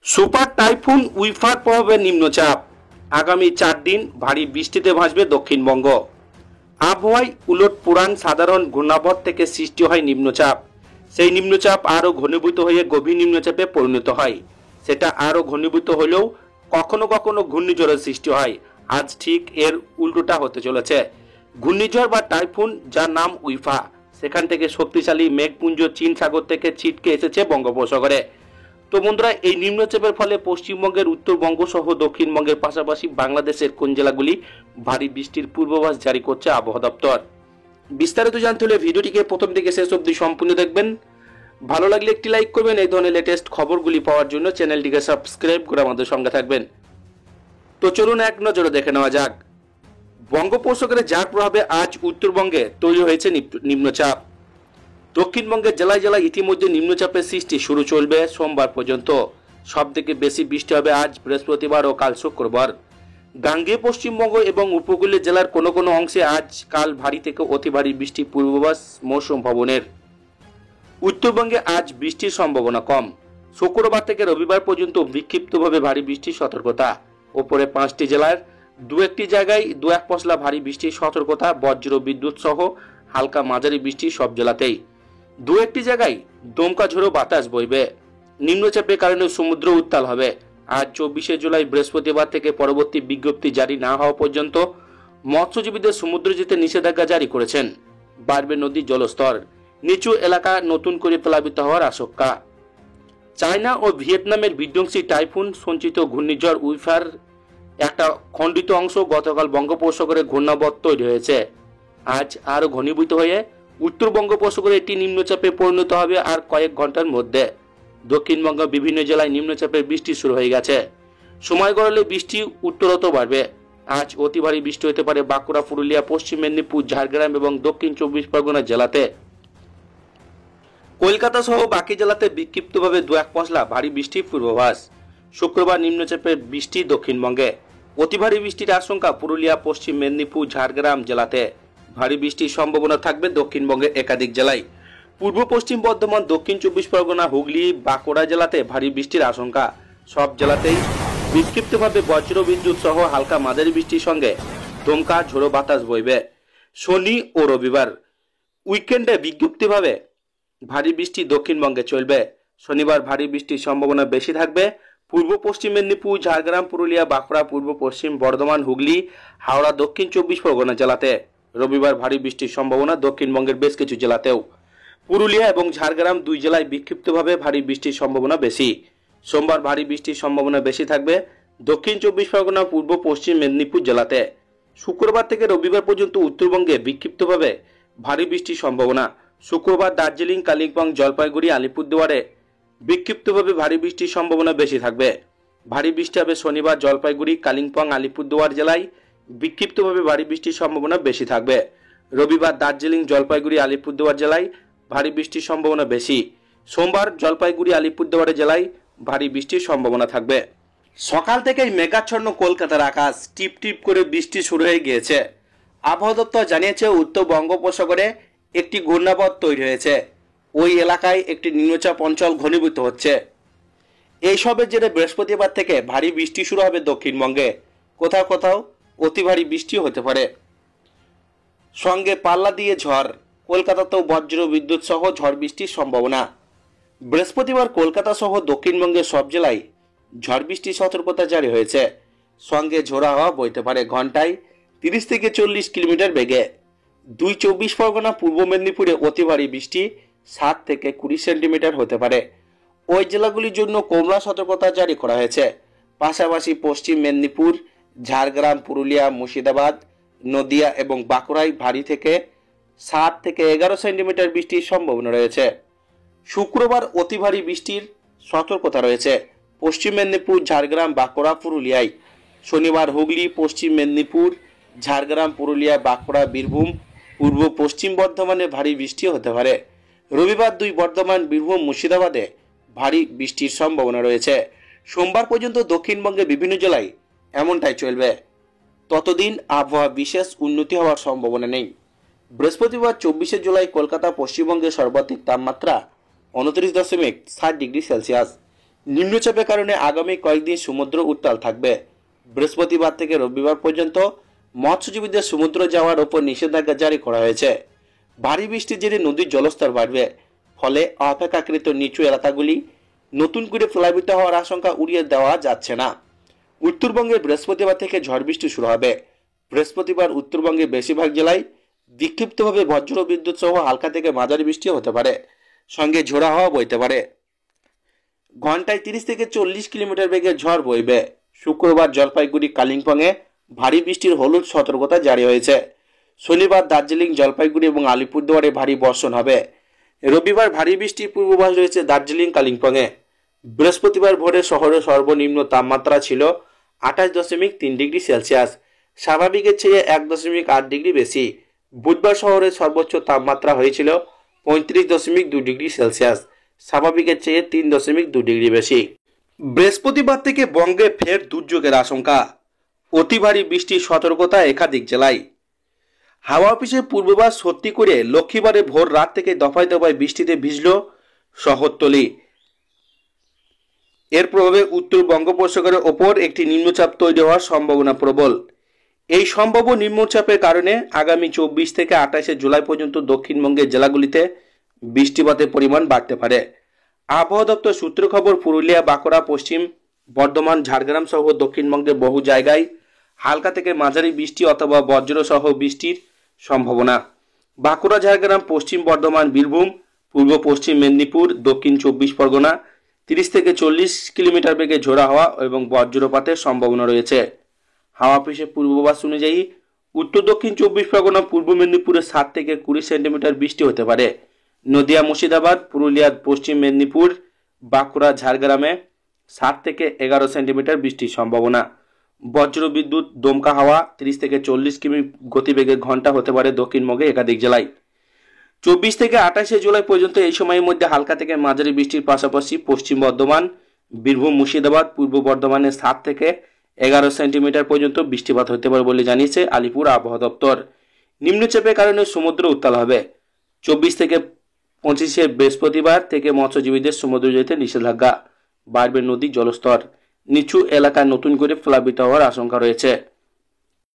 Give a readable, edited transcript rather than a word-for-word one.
Super typhoon উইফার প্রভাবে নিম্নচাপ আগামী 4 দিন ভারী বৃষ্টিতে ভাসবে দক্ষিণবঙ্গ। আবহাওয়ায় উলটপুরাণ সাধারণ ঘূর্ণাবর্ত থেকে সৃষ্টি হয় নিম্নচাপ। সেই নিম্নচাপ আরও ঘনীভূত হয়ে গভীর নিম্নচাপে পরিণত হয়। সেটা আরও ঘনীভূত হলেও কখনো কখনো ঘূর্ণিঝড়ের সৃষ্টি হয়। আজ ঠিক এর উল্টোটা হতে চলেছে। ঘূর্ণিঝড় বা টাইফুন, যার নাম উইফা, সেখান থেকে শক্তিশালী মেঘপুঞ্জ চীন সাগর থেকে ছিটকে এসেছে বঙ্গোপসাগরে। তো বন্ধুরা, এই নিম্নচাপের ফলে পশ্চিমবঙ্গের উত্তরবঙ্গ সহ দক্ষিণবঙ্গের পাশাপাশি বাংলাদেশের কোন জেলাগুলি ভারী বৃষ্টির পূর্বাভাস জারি করছে আবহাওয়া দপ্তর। বিস্তারিত জানতে হলে ভিডিওটিকে প্রথম থেকে শেষ অবধি সম্পূর্ণ দেখবেন। ভালো লাগলে একটি লাইক করবেন। এই ধরনের লেটেস্ট খবরগুলি পাওয়ার জন্য চ্যানেলটিকে সাবস্ক্রাইব করে আমাদের সঙ্গে থাকবেন। তো চলুন এক নজরে দেখে নেওয়া যাক। বঙ্গোপসাগরে যার প্রভাবে আজ উত্তরবঙ্গে তৈরি হয়েছে নিম্নচাপ। দক্ষিণবঙ্গের জেলায় জেলায় ইতিমধ্যে নিম্নচাপের সৃষ্টি শুরু চলবে সোমবার পর্যন্ত। সব থেকে বেশি বৃষ্টি হবে আজ বৃহস্পতিবার ও কাল শুক্রবার। গাঙ্গেয় পশ্চিমবঙ্গ এবং উপকূলীয় জেলার কোনো কোনো অংশে আজ কাল ভারী থেকে অতি ভারী বৃষ্টি পূর্বাভাস মৌসুম ভবনের। উত্তরবঙ্গে আজ বৃষ্টির সম্ভাবনা কম। শুক্রবার থেকে রবিবার পর্যন্ত বিক্ষিপ্তভাবে ভারী বৃষ্টির সতর্কতা। ওপরে 5টি জেলার দু একটি জায়গায় দু এক পশলা ভারী বৃষ্টির সতর্কতা। বজ্র বিদ্যুৎ সহ হালকা মাঝারি বৃষ্টি সব জেলাতেই। দু একটি জায়গায় দমকা ঝোড়ো বাতাস বইবে। নিম্নচাপের কারণে সমুদ্র উত্তাল হবে। আজ 24শে জুলাই বৃহস্পতিবার থেকে পরবর্তী বিজ্ঞপ্তি জারি না হওয়া পর্যন্ত মৎস্যজীবীদের সমুদ্রে যেতে নিষেধাজ্ঞা জারি করেছেন। বাড়বে নদীর জলস্তর। নিচু এলাকা নতুন করে প্লাবিত হওয়ার আশঙ্কা। চায়না ও ভিয়েতনামের বিধ্বংসী টাইফুন সঞ্চিত ঘূর্ণিঝড় উইফার একটা খণ্ডিত অংশ গতকাল বঙ্গোপসাগরে ঘূর্ণাবর্ত তৈরি হয়েছে। আজ আরও ঘনীভূত হয়ে উত্তর বঙ্গোপসাগরে একটি নিম্নচাপে পরিণত হবে আর কয়েক ঘন্টার মধ্যে। দক্ষিণবঙ্গের বিভিন্ন জেলায় নিম্নচাপের বৃষ্টি শুরু হয়ে গেছে। সময় গড়ালে বৃষ্টি উত্তরত বাড়বে। আজ অতি ভারী বৃষ্টি হতে পারে বাঁকুড়া, পুরুলিয়া, পশ্চিম মেদিনীপুর, ঝাড়গ্রাম এবং দক্ষিণ 24 পরগনা জেলাতে। কলকাতা সহ বাকি জেলাতে বিক্ষিপ্তভাবে দু এক পশলা ভারী বৃষ্টির পূর্বাভাস। শুক্রবার নিম্নচাপের বৃষ্টি দক্ষিণবঙ্গে। অতি ভারী বৃষ্টির আশঙ্কা পুরুলিয়া, পশ্চিম মেদিনীপুর, ঝাড়গ্রাম জেলাতে। ভারী বৃষ্টির সম্ভাবনা থাকবে দক্ষিণবঙ্গের একাধিক জেলায়। পূর্ব পশ্চিম বর্ধমান, দক্ষিণ 24 পরগনা, হুগলি, বাঁকুড়া জেলাতে ভারী বৃষ্টির আশঙ্কা। সব জেলাতেই বিক্ষিপ্তভাবে বজ্র বিদ্যুৎ সহ হালকা মাঝারি বৃষ্টির সঙ্গে দমকা ঝোড়ো বাতাস বইবে। শনি ও রবিবার উইকেন্ডে বিক্ষিপ্তভাবে ভারী বৃষ্টি দক্ষিণবঙ্গে চলবে। শনিবার ভারী বৃষ্টির সম্ভাবনা বেশি থাকবে পূর্ব পশ্চিম মেদিনীপুর, ঝাড়গ্রাম, পুরুলিয়া, বাঁকুড়া, পূর্ব পশ্চিম বর্ধমান, হুগলি, হাওড়া, দক্ষিণ 24 পরগনা জেলাতে। রবিবার ভারী বৃষ্টির সম্ভাবনা দক্ষিণবঙ্গের বেশ কিছু জেলাতেও। পুরুলিয়া এবং ঝাড়গ্রাম দুই জেলায় বিক্ষিপ্তভাবে ভারী বৃষ্টির সম্ভাবনা বেশি। সোমবার ভারী বৃষ্টির সম্ভাবনা বেশি থাকবে দক্ষিণ 24 পরগনা, পূর্ব পশ্চিম মেদিনীপুর জেলাতে। শুক্রবার থেকে রবিবার পর্যন্ত উত্তরবঙ্গে বিক্ষিপ্তভাবে ভারী বৃষ্টির সম্ভাবনা। শুক্রবার দার্জিলিং, কালিম্পং, জলপাইগুড়ি, আলিপুরদুয়ারে বিক্ষিপ্তভাবে ভারী বৃষ্টির সম্ভাবনা বেশি থাকবে। ভারী বৃষ্টি হবে শনিবার জলপাইগুড়ি, কালিম্পং, আলিপুরদুয়ার জেলায় বিক্ষিপ্তভাবে ভারী বৃষ্টির সম্ভাবনা বেশি থাকবে। রবিবার দার্জিলিং, জলপাইগুড়ি, আলিপুরদুয়ার জেলায় ভারী বৃষ্টির সম্ভাবনা বেশি। সোমবার জলপাইগুড়ি, আলিপুরদুয়ার জেলায় ভারী বৃষ্টির সম্ভাবনা থাকবে। সকাল থেকেই মেঘাচ্ছন্ন কলকাতার আকাশ। টিপ টিপ করে বৃষ্টি শুরু হয়ে গিয়েছে। আবহাওয়া দপ্তর জানিয়েছে উত্তর বঙ্গোপসাগরে একটি ঘূর্ণাবর্ত তৈরি হয়েছে। ওই এলাকায় একটি নিম্নচাপ অঞ্চল ঘনীভূত হচ্ছে। এইসবের জেরে বৃহস্পতিবার থেকে ভারী বৃষ্টি শুরু হবে দক্ষিণবঙ্গে। কোথাও কোথাও অতি ভারী বৃষ্টি হতে পারে, সঙ্গে পাল্লা দিয়ে ঝড়। কলকাতাতেও বজ্র বিদ্যুৎ সহ ঝড় বৃষ্টির সম্ভাবনা। বৃহস্পতিবার কলকাতা সহ দক্ষিণবঙ্গের সব জেলায় ঝড় বৃষ্টির সতর্কতা জারি হয়েছে। সঙ্গে ঝোড়ো হাওয়া বইতে পারে ঘন্টায় 30 থেকে 40 কিলোমিটার বেগে। 24 পরগনা, পূর্ব মেদিনীপুরে অতি ভারী বৃষ্টি 7 থেকে 20 সেন্টিমিটার হতে পারে। ওই জেলাগুলির জন্য কমলা সতর্কতা জারি করা হয়েছে। পাশাপাশি পশ্চিম মেদিনীপুর, ঝাড়গ্রাম, পুরুলিয়া, মুর্শিদাবাদ, নদিয়া এবং বাঁকুড়ায় ভারী থেকে 7 থেকে 11 সেন্টিমিটার বৃষ্টির সম্ভাবনা রয়েছে। শুক্রবার অতি ভারী বৃষ্টির সতর্কতা রয়েছে পশ্চিম মেদিনীপুর, ঝাড়গ্রাম, বাঁকুড়া, পুরুলিয়ায়। শনিবার হুগলি, পশ্চিম মেদিনীপুর, ঝাড়গ্রাম, পুরুলিয়া, বাঁকুড়া, বীরভূম, পূর্ব পশ্চিম বর্ধমানে ভারী বৃষ্টি হতে পারে। রবিবার দুই বর্ধমান, বীরভূম, মুর্শিদাবাদে ভারী বৃষ্টির সম্ভাবনা রয়েছে। সোমবার পর্যন্ত দক্ষিণবঙ্গের বিভিন্ন জেলায় এমনটাই চলবে। ততদিন আবহাওয়া বিশেষ উন্নতি হওয়ার সম্ভাবনা নেই। বৃহস্পতিবার 24শে জুলাই কলকাতা পশ্চিমবঙ্গের সর্বাধিক তাপমাত্রা 29.7 ডিগ্রি সেলসিয়াস। নিম্নচাপের কারণে আগামী কয়েকদিন সমুদ্র উত্তাল থাকবে। বৃহস্পতিবার থেকে রবিবার পর্যন্ত মৎস্যজীবীদের সমুদ্র যাওয়ার ওপর নিষেধাজ্ঞা জারি করা হয়েছে। ভারী বৃষ্টির জেরে নদীর জলস্তর বাড়বে, ফলে অপেক্ষাকৃত নিচু এলাকাগুলি নতুন করে প্লাবিত হওয়ার আশঙ্কা উড়িয়ে দেওয়া যাচ্ছে না। উত্তরবঙ্গে বৃহস্পতিবার থেকে ঝড় বৃষ্টি শুরু হবে। বৃহস্পতিবার উত্তরবঙ্গের বেশিরভাগ জেলায় বিক্ষিপ্তভাবে বজ্র বিদ্যুৎ সহ হালকা থেকে মাঝারি বৃষ্টি হতে পারে, সঙ্গে ঝোড়ো হাওয়া বইতে পারে। ঘন্টায় 30 থেকে 40 কিলোমিটার বেগে ঝড় বইবে। শুক্রবার জলপাইগুড়ি কালিম্পংয়ে ভারী বৃষ্টির হলুদ সতর্কতা জারি হয়েছে। শনিবার দার্জিলিং, জলপাইগুড়ি এবং আলিপুরদুয়ারে ভারী বর্ষণ হবে। রবিবার ভারী বৃষ্টির পূর্বাভাস রয়েছে দার্জিলিং, কালিম্পংয়ে। বৃহস্পতিবার ভোরে শহরের সর্বনিম্ন তাপমাত্রা ছিল 28.3 ডিগ্রি সেলসিয়াস, স্বাভাবিকের চেয়ে 1.8 ডিগ্রি বেশি। বুধবার শহরের সর্বোচ্চ তাপমাত্রা হয়েছিল 35.2 ডিগ্রি সেলসিয়াস, স্বাভাবিকের চেয়ে 3.2 ডিগ্রি বেশি। বৃহস্পতিবার থেকে বঙ্গে ফের দুর্যোগের আশঙ্কা। অতি ভারী বৃষ্টির সতর্কতা একাধিক জেলায়। হাওয়া অফিসের পূর্বাভাস সত্যি করে লক্ষ্মীবারে ভোর রাত থেকে দফায় দফায় বৃষ্টিতে ভিজল শহরতলি। এর প্রভাবে উত্তর বঙ্গোপসাগরের ওপর একটি নিম্নচাপ তৈরি হওয়ার সম্ভাবনা প্রবল। এই সম্ভাব্য নিম্নচাপের কারণে আগামী 24 থেকে 28 জুলাই পর্যন্ত দক্ষিণবঙ্গের জেলাগুলিতে বৃষ্টিপাতের পরিমাণ বাড়তে পারে। আবহাওয়া দপ্তর সূত্র খবর, পুরুলিয়া, বাঁকুড়া, পশ্চিম বর্ধমান, ঝাড়গ্রাম সহ দক্ষিণবঙ্গের বহু জায়গায় হালকা থেকে মাঝারি বৃষ্টি অথবা বজ্র সহ বৃষ্টির সম্ভাবনা। বাঁকুড়া, ঝাড়গ্রাম, পশ্চিম বর্ধমান, বীরভূম, পূর্ব পশ্চিম মেদিনীপুর, দক্ষিণ 24 পরগনা 30 থেকে 40 কিলোমিটার বেগে ঝোড়ো হাওয়া এবং বজ্রপাতের সম্ভাবনা রয়েছে। হাওয়া অফিসের পূর্বাভাস অনুযায়ী উত্তর দক্ষিণ 24 পরগনা, পূর্ব মেদিনীপুরে 7 থেকে 20 সেন্টিমিটার বৃষ্টি হতে পারে। নদিয়া, মুর্শিদাবাদ, পুরুলিয়া, পশ্চিম মেদিনীপুর, বাঁকুড়া, ঝাড়গ্রামে 7 থেকে 11 সেন্টিমিটার বৃষ্টির সম্ভাবনা। বজ্র বিদ্যুৎ, দমকা হাওয়া 30 থেকে 40 কিমি গতিবেগে ঘন্টা হতে পারে দক্ষিণবঙ্গে একাধিক জেলায়। 24 থেকে 28 জুলাই পর্যন্ত এই সময়ের মধ্যে হালকা থেকে মাঝারি বৃষ্টির পাশাপাশি পশ্চিম বর্ধমান, বীরভূম, মুর্শিদাবাদ, পূর্ব বর্ধমানে 7 থেকে 11 সেন্টিমিটার পর্যন্ত বৃষ্টিপাত হতে পারে বলে জানিয়েছে আলিপুর আবহাওয়া দপ্তর। নিম্নচাপের কারণে সমুদ্র উত্তাল হবে। 24 থেকে 25 বৃহস্পতিবার থেকে মৎস্যজীবীদের সমুদ্র যেতে নিষেধাজ্ঞা। বাড়বে নদীর জলস্তর। নিচু এলাকায় নতুন করে প্লাবিত হওয়ার আশঙ্কা রয়েছে।